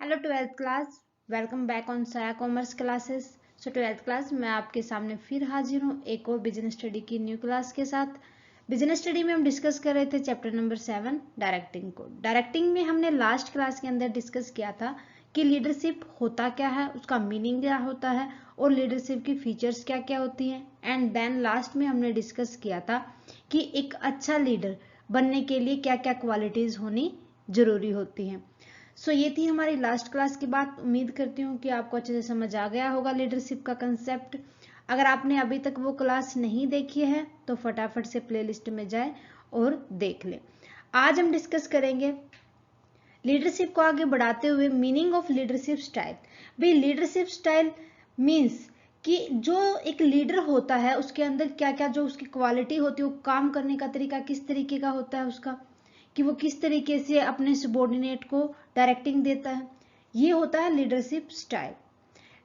Hello twelfth class, welcome back on साया commerce classes. So twelfth class मैं आपके सामने फिर हाजिर हूँ एक और बिजनेस स्टडी की न्यू क्लास के साथ। बिजनेस स्टडी में हम डिस्कस कर रहे थे चैप्टर नंबर 7 डायरेक्टिंग को। डायरेक्टिंग में हमने लास्ट क्लास के अंदर डिस्कस किया था कि लीडरशिप होता क्या है, उसका मीनिंग क्या होता है और लीडरशिप की फीचर्स क्या क्या होती हैं। एंड देन लास्ट में हमने डिस्कस किया था कि एक अच्छा लीडर बनने के लिए क्या क्या क्वालिटीज होनी जरूरी होती हैं। सो ये थी हमारी लास्ट क्लास की बात। उम्मीद करती हूँ कि आपको अच्छे से समझ आ गया होगा लीडरशिप का कंसेप्ट। अगर आपने अभी तक वो क्लास नहीं देखी है तो फटाफट से प्लेलिस्ट में जाए और देख लें। आज हम डिस्कस करेंगे लीडरशिप को आगे बढ़ाते हुए मीनिंग ऑफ लीडरशिप स्टाइल। भाई लीडरशिप स्टाइल मीन्स कि जो एक लीडर होता है उसके अंदर क्या क्या जो उसकी क्वालिटी होती है, वो काम करने का तरीका किस तरीके का होता है उसका, कि वो किस तरीके से अपने सबॉर्डिनेट को डायरेक्टिंग देता है, ये होता है लीडरशिप स्टाइल।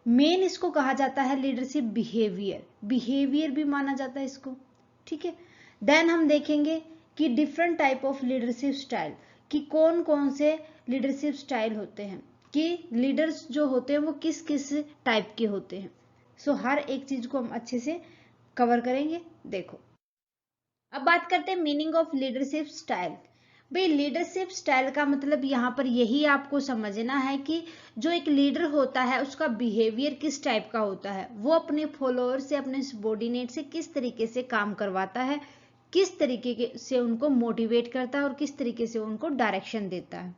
मेन इसको कहा जाता है लीडरशिप बिहेवियर, बिहेवियर भी माना जाता है इसको। ठीक है, देन हम देखेंगे कि different type of leadership style, कि कौन कौन से लीडरशिप स्टाइल होते हैं, कि लीडर्स जो होते हैं वो किस किस टाइप के होते हैं। सो हर एक चीज को हम अच्छे से कवर करेंगे। देखो, अब बात करते हैं मीनिंग ऑफ लीडरशिप स्टाइल। भाई लीडरशिप स्टाइल का मतलब यहाँ पर यही आपको समझना है कि जो एक लीडर होता है उसका बिहेवियर किस टाइप का होता है, वो अपने फॉलोअर से, अपने सबॉर्डिनेट से किस तरीके से काम करवाता है, किस तरीके से उनको मोटिवेट करता है और किस तरीके से उनको डायरेक्शन देता है।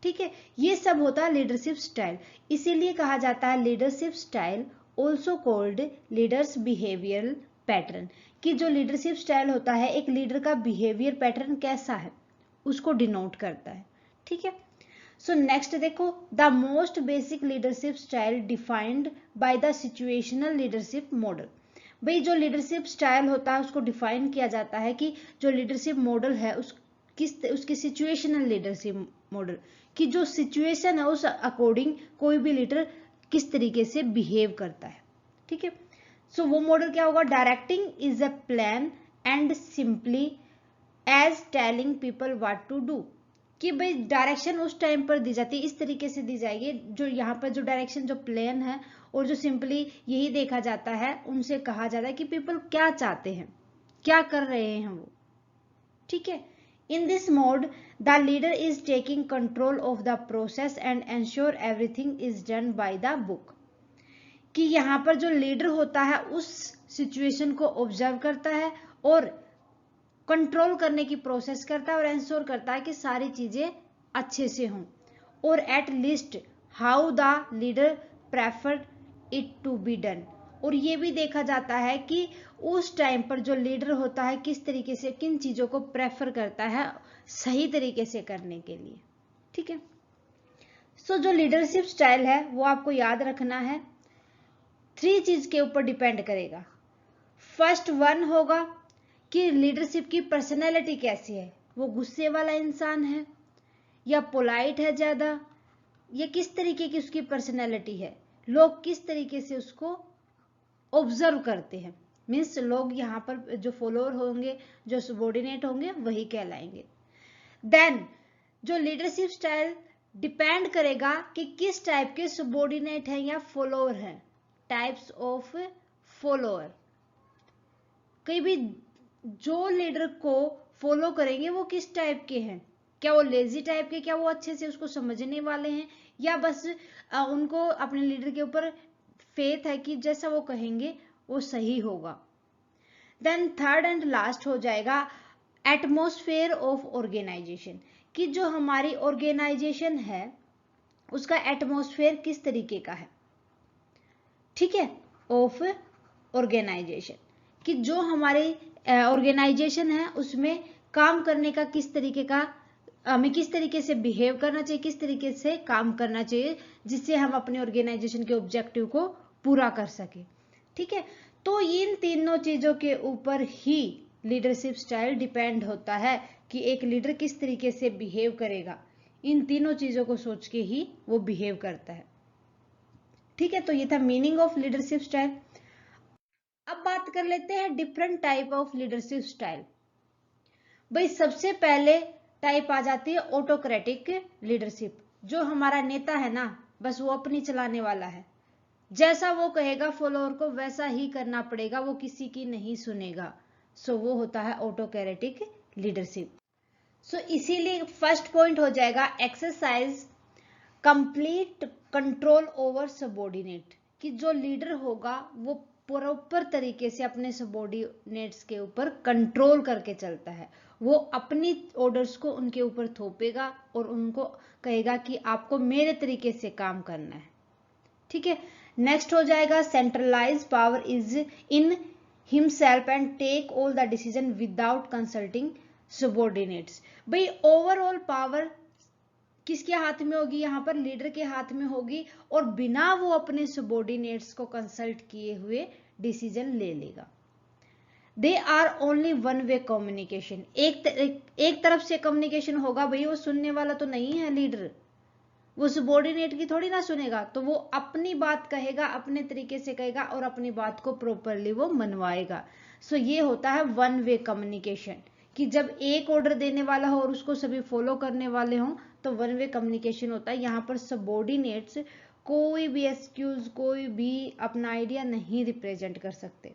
ठीक है, ये सब होता है लीडरशिप स्टाइल। इसीलिए कहा जाता है leadership style also called leaders behavioural pattern, कि जो लीडरशिप स्टाइल होता है एक लीडर का बिहेवियर पैटर्न कैसा है उसको डिनोट करता है। ठीक है, सो नेक्स्ट देखो, the most basic leadership style defined by the situational leadership model. भाई जो लीडरशिप स्टाइल होता है उसको डिफाइन किया जाता है कि जो लीडरशिप मॉडल है उसकी सिचुएशनल लीडरशिप मॉडल, कि जो सिचुएशन है उस अकॉर्डिंग कोई भी लीडर किस तरीके से बिहेव करता है। ठीक है, सो वो मॉडल क्या होगा, directing is a plan and simply as telling people what to do, कि भाई डायरेक्शन उस टाइम पर दी जाती है, इस तरीके से दी जाएगी। जो यहाँ पर जो डायरेक्शन जो प्लान है और जो सिंपली यही देखा जाता है, उनसे कहा जाता है कि पीपल क्या चाहते हैं, क्या कर रहे हैं वो। ठीक है, in this mode the leader is taking control of the process and ensure everything is done by the book, कि यहाँ पर जो लीडर होता है उस सिचुएशन को ऑब्जर्व करता है और कंट्रोल करने की प्रोसेस करता है और एंश्योर करता है कि सारी चीजें अच्छे से हों, और at least how the leader preferred it to be done, और ये भी देखा जाता है कि उस टाइम पर जो लीडर होता है किस तरीके से किन चीजों को प्रेफर करता है सही तरीके से करने के लिए। ठीक है, सो जो लीडरशिप स्टाइल है वो आपको याद रखना है, 3 चीज के ऊपर डिपेंड करेगा। फर्स्ट वन होगा कि लीडरशिप की पर्सनैलिटी कैसी है, वो गुस्से वाला इंसान है या पोलाइट है ज्यादा, या किस तरीके की उसकी पर्सनैलिटी है, लोग किस तरीके से उसको ऑब्जर्व करते हैं। मीन्स लोग यहाँ पर जो फॉलोअर होंगे, जो सबॉर्डिनेट होंगे, वही कहलाएंगे। देन जो लीडरशिप स्टाइल डिपेंड करेगा कि किस टाइप के सबॉर्डिनेट हैं या फॉलोअर हैं, टाइप्स ऑफ फॉलोअर। कई भी जो लीडर को फॉलो करेंगे वो किस टाइप के हैं, क्या वो लेजी टाइप के, क्या वो अच्छे से उसको समझने वाले हैं, या बस उनको अपने लीडर के ऊपर फेथ है कि जैसा वो कहेंगे वो सही होगा। देन थर्ड एंड लास्ट हो जाएगा एटमॉस्फेयर ऑफ ऑर्गेनाइजेशन, कि जो हमारी ऑर्गेनाइजेशन है उसका एटमॉस्फेयर किस तरीके का है। ठीक है, ऑफ ऑर्गेनाइजेशन, कि जो हमारे ऑर्गेनाइजेशन है उसमें काम करने का किस तरीके का, हमें किस तरीके से बिहेव करना चाहिए, किस तरीके से काम करना चाहिए जिससे हम अपने ऑर्गेनाइजेशन के ऑब्जेक्टिव को पूरा कर सके। ठीक है, तो इन तीनों चीजों के ऊपर ही लीडरशिप स्टाइल डिपेंड होता है कि एक लीडर किस तरीके से बिहेव करेगा, इन तीनों चीजों को सोच के ही वो बिहेव करता है। ठीक है, तो ये था मीनिंग ऑफ लीडरशिप स्टाइल। अब बात कर लेते हैं different type of leadership style. भाई सबसे पहले टाइप आ जाती है ऑटोक्रेटिक लीडरशिप। जो हमारा नेता है ना, बस वो अपनी चलाने वाला है, जैसा वो कहेगा फॉलोअर को वैसा ही करना पड़ेगा, वो किसी की नहीं सुनेगा। सो वो होता है ऑटोक्रेटिक लीडरशिप। सो इसीलिए फर्स्ट पॉइंट हो जाएगा exercise complete control over subordinate, कि जो लीडर होगा वो प्रॉपर तरीके से अपने सबॉर्डिनेट्स के ऊपर कंट्रोल करके चलता है। वो अपनी ऑर्डर्स को उनके ऊपर थोपेगा और उनको कहेगा कि आपको मेरे तरीके से काम करना है। ठीक है, नेक्स्ट हो जाएगा centralise power is in himself and take all the decision without consulting subordinates. भाई ओवरऑल पावर किसके हाथ में होगी? यहाँ पर लीडर के हाथ में होगी, और बिना वो अपने सबॉर्डिनेट्स को कंसल्ट किए हुए डिसीजन ले लेगा। They are only one way communication, एक तरफ से कम्युनिकेशन होगा। भाई वो सुनने वाला तो नहीं है लीडर, वो सबॉर्डिनेट की थोड़ी ना सुनेगा, तो वो अपनी बात कहेगा, अपने तरीके से कहेगा और अपनी बात को प्रॉपरली वो मनवाएगा। सो ये होता है वन वे कम्युनिकेशन, कि जब एक ऑर्डर देने वाला हो और उसको सभी फॉलो करने वाले हों तो वन वे कम्युनिकेशन होता है। यहाँ पर सबॉर्डिनेट्स कोई भी एक्सक्यूज, कोई भी अपना आइडिया नहीं रिप्रेजेंट कर सकते।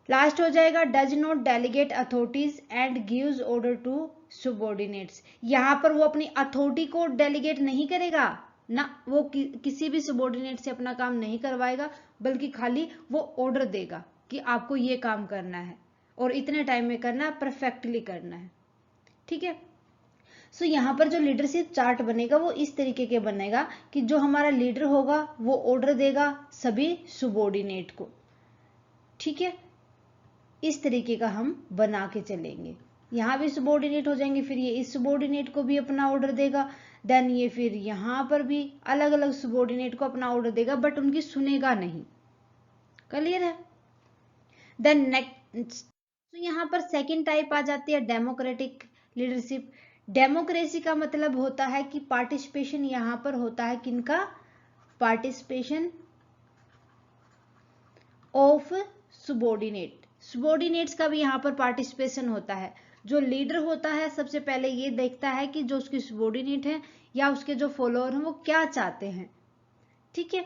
लास्ट हो जाएगा does not delegate authorities and gives order to subordinates. यहां पर वो अपनी अथॉरिटी को डेलीगेट नहीं करेगा ना, वो किसी भी सबॉर्डिनेट से अपना काम नहीं करवाएगा, बल्कि खाली वो ऑर्डर देगा कि आपको ये काम करना है और इतने टाइम में करना है, परफेक्टली करना है। ठीक है, सो यहाँ पर जो लीडरशिप चार्ट बनेगा वो इस तरीके के बनेगा कि जो हमारा लीडर होगा वो ऑर्डर देगा सभी सबॉर्डिनेट को। ठीक है, इस तरीके का हम बना के चलेंगे। यहाँ भी सबॉर्डिनेट हो जाएंगे, फिर ये इस सबॉर्डिनेट को भी अपना ऑर्डर देगा, देन ये फिर यहाँ पर भी अलग अलग सबॉर्डिनेट को अपना ऑर्डर देगा, बट उनकी सुनेगा नहीं। क्लियर है? देन नेक्स्ट, तो यहाँ पर सेकंड टाइप आ जाती है डेमोक्रेटिक लीडरशिप। डेमोक्रेसी का मतलब होता है कि पार्टिसिपेशन यहाँ पर होता है किनका? Participation of subordinate. सबॉर्डिनेट्स का भी यहाँ पर पार्टिसिपेशन होता है। जो लीडर होता है सबसे पहले ये देखता है कि जो उसके सबॉर्डिनेट हैं या उसके जो फॉलोअर हैं वो क्या चाहते हैं। ठीक है,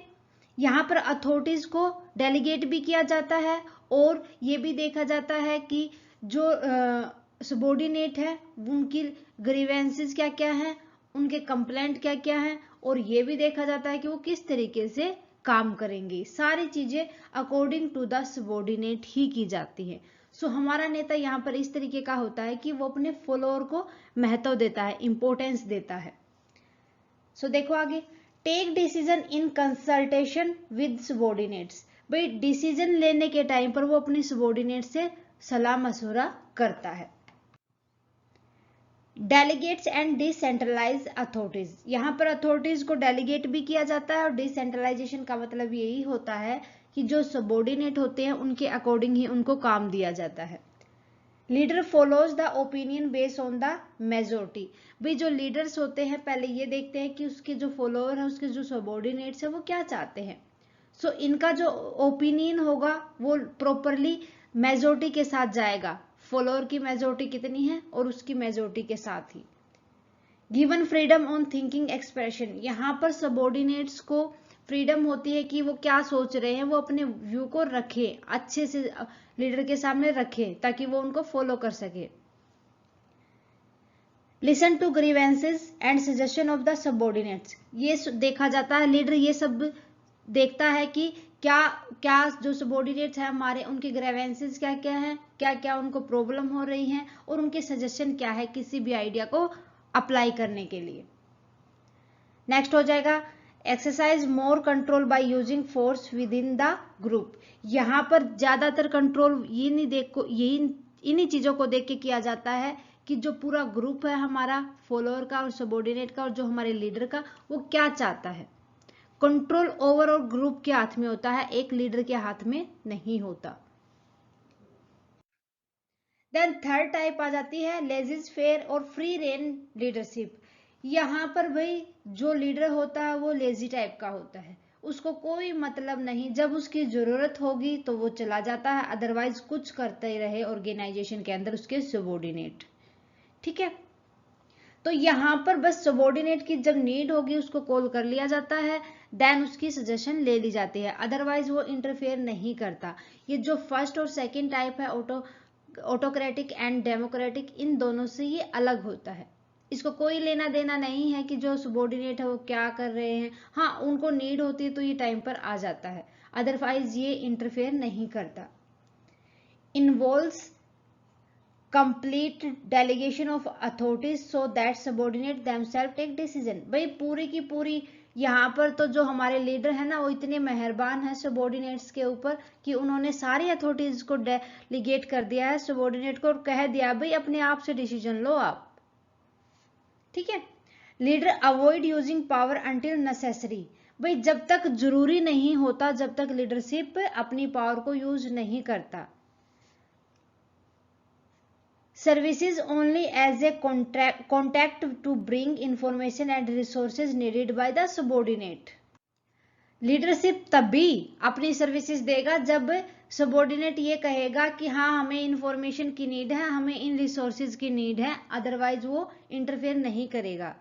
यहाँ पर अथॉरिटीज को डेलीगेट भी किया जाता है और ये भी देखा जाता है कि जो सबॉर्डिनेट है उनकी ग्रीवेंसेस क्या क्या हैं, उनके कंप्लेंट क्या क्या हैं, और ये भी देखा जाता है कि वो किस तरीके से काम करेंगे। सारी चीजें अकॉर्डिंग टू द सबॉर्डिनेट ही की जाती है। सो हमारा नेता यहाँ पर इस तरीके का होता है कि वो अपने फॉलोअर को महत्व देता है, इंपॉर्टेंस देता है। सो देखो आगे, take decision in consultation with subordinates. भाई डिसीजन लेने के टाइम पर वो अपनी सबॉर्डिनेट से सलाह मशवरा करता है। डेलीगेट्स एंड डिसेंट्रलाइज अथॉरिटीज, यहाँ पर अथॉरिटीज को डेलीगेट भी किया जाता है और डिसेंट्रलाइजेशन का मतलब यही होता है कि जो सबॉर्डिनेट होते हैं उनके अकॉर्डिंग ही उनको काम दिया जाता है। Leader follows the opinion based on the majority. भाई जो लीडर्स होते हैं पहले ये देखते हैं कि उसके जो फॉलोअर हैं, उसके जो सबॉर्डिनेट्स हैं वो क्या चाहते हैं। सो इनका जो ओपिनियन होगा वो प्रॉपरली मेजोरिटी के साथ जाएगा, फॉलोअर की मेजोरिटी कितनी है और उसकी मेजोरिटी के साथ ही। Given freedom on thinking expression, यहाँ पर सबॉर्डिनेट्स को फ्रीडम होती है कि वो क्या सोच रहे हैं, वो अपने व्यू को रखे, अच्छे से लीडर के सामने रखे ताकि वो उनको फॉलो कर सके। Listen to grievances and suggestion of the subordinates, ये देखा जाता है, लीडर ये सब देखता है कि क्या क्या जो सबॉर्डिनेट्स हैं हमारे, उनके ग्रीवेंसेस क्या क्या हैं, क्या क्या उनको प्रॉब्लम हो रही हैं और उनके सजेशन क्या है किसी भी आइडिया को अप्लाई करने के लिए। नेक्स्ट हो जाएगा exercise more control by using force with in the group. यहाँ पर ज्यादातर कंट्रोल ये नहीं देखो, यही इन्हीं चीजों को देख के किया जाता है कि जो पूरा ग्रुप है हमारा फॉलोअर का और सबॉर्डिनेट का और जो हमारे लीडर का, वो क्या चाहता है। कंट्रोल ओवरऑल ग्रुप के हाथ में होता है, एक लीडर के हाथ में नहीं होता। देन थर्ड टाइप आ जाती है लेजिज फेयर और फ्री रेन लीडरशिप। यहाँ पर भाई जो लीडर होता है वो लेजी टाइप का होता है, उसको कोई मतलब नहीं, जब उसकी जरूरत होगी तो वो चला जाता है, अदरवाइज कुछ करते ही रहे ऑर्गेनाइजेशन के अंदर उसके सबॉर्डिनेट। ठीक है, तो यहाँ पर बस सबॉर्डिनेट की जब नीड होगी उसको कॉल कर लिया जाता है, देन उसकी सजेशन ले ली जाती है, अदरवाइज वो इंटरफेयर नहीं करता। ये जो फर्स्ट और सेकंड टाइप है ऑटोक्रेटिक एंड डेमोक्रेटिक, इन दोनों से ये अलग होता है। इसको कोई लेना देना नहीं है कि जो सबॉर्डिनेट है वो क्या कर रहे हैं। हाँ, उनको नीड होती है तो ये टाइम पर आ जाता है, अदरवाइज ये इंटरफेयर नहीं करता। Involves complete delegation of authorities so that subordinate themselves take decision। भाई पूरी की पूरी यहाँ पर तो जो हमारे लीडर है ना वो इतने मेहरबान है सबॉर्डिनेट्स के ऊपर कि उन्होंने सारी अथॉरिटीज को डेलीगेट कर दिया है सबॉर्डिनेट को और कह दिया भाई अपने आप से डिसीजन लो आप, ठीक है। Leader avoid using power until necessary. भाई जब तक जरूरी नहीं होता जब तक लीडरशिप अपनी पावर को यूज नहीं करता। Services only as a contact to bring information and resources needed by the subordinate। Leadership तभी अपनी सर्विसेज देगा जब सबॉर्डिनेट ये कहेगा कि हाँ हमें इंफॉर्मेशन की नीड है, हमें इन रिसोर्सेज की नीड है, अदरवाइज वो इंटरफेयर नहीं करेगा।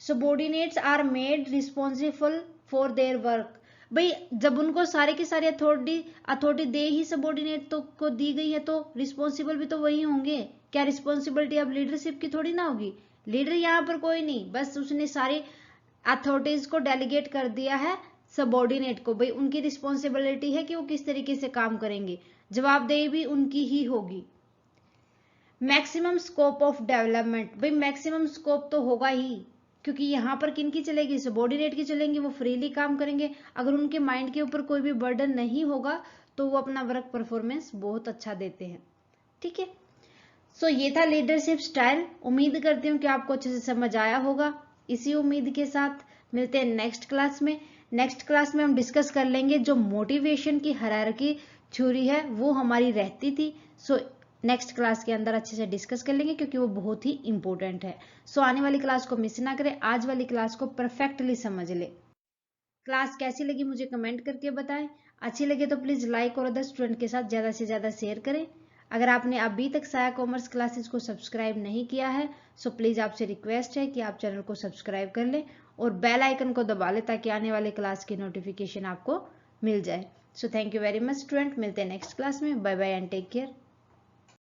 Subordinates are made responsible for their work. भाई जब उनको सारे की सारी अथॉरिटी दे ही सबॉर्डिनेट तो को दी गई है तो रिस्पॉन्सिबल भी तो वही होंगे। क्या रिस्पॉन्सिबिलिटी अब लीडरशिप की थोड़ी ना होगी? लीडर यहाँ पर कोई नहीं, बस उसने सारी अथॉरिटीज को डेलीगेट कर दिया है सबॉर्डिनेट को। भाई उनकी रिस्पॉन्सिबिलिटी है कि वो किस तरीके से काम करेंगे, जवाबदेही भी उनकी ही होगी। Maximum scope of development. भाई मैक्सिमम स्कोप तो होगा ही, क्योंकि यहाँ पर किनकी चलेगी? सबॉर्डिनेट की चलेंगी, वो फ्रीली काम करेंगे। अगर उनके माइंड के ऊपर कोई भी बर्डन नहीं होगा तो वो अपना वर्क परफॉर्मेंस बहुत अच्छा देते हैं, ठीक है। सो ये था लीडरशिप स्टाइल। उम्मीद करती हूँ कि आपको अच्छे से समझ आया होगा। इसी उम्मीद के साथ मिलते हैं नेक्स्ट क्लास में। नेक्स्ट क्लास में हम डिस्कस कर लेंगे जो मोटिवेशन की हायरार्की थ्योरी है वो हमारी रहती थी। सो नेक्स्ट क्लास के अंदर अच्छे से डिस्कस कर लेंगे क्योंकि वो बहुत ही इंपॉर्टेंट है। सो आने वाली क्लास को मिस ना करें, आज वाली क्लास को परफेक्टली समझ ले। क्लास कैसी लगी मुझे कमेंट करके बताएं। अच्छी लगे तो प्लीज लाइक और अदर स्टूडेंट के साथ ज्यादा से ज्यादा शेयर करें। अगर आपने अभी तक साया कॉमर्स क्लासेस को सब्सक्राइब नहीं किया है सो प्लीज आपसे रिक्वेस्ट है कि आप चैनल को सब्सक्राइब कर लें और बेल आइकन को दबा लें ताकि आने वाले क्लास की नोटिफिकेशन आपको मिल जाए। So thank you very much student, मिलते हैं नेक्स्ट क्लास में। Bye bye and take care.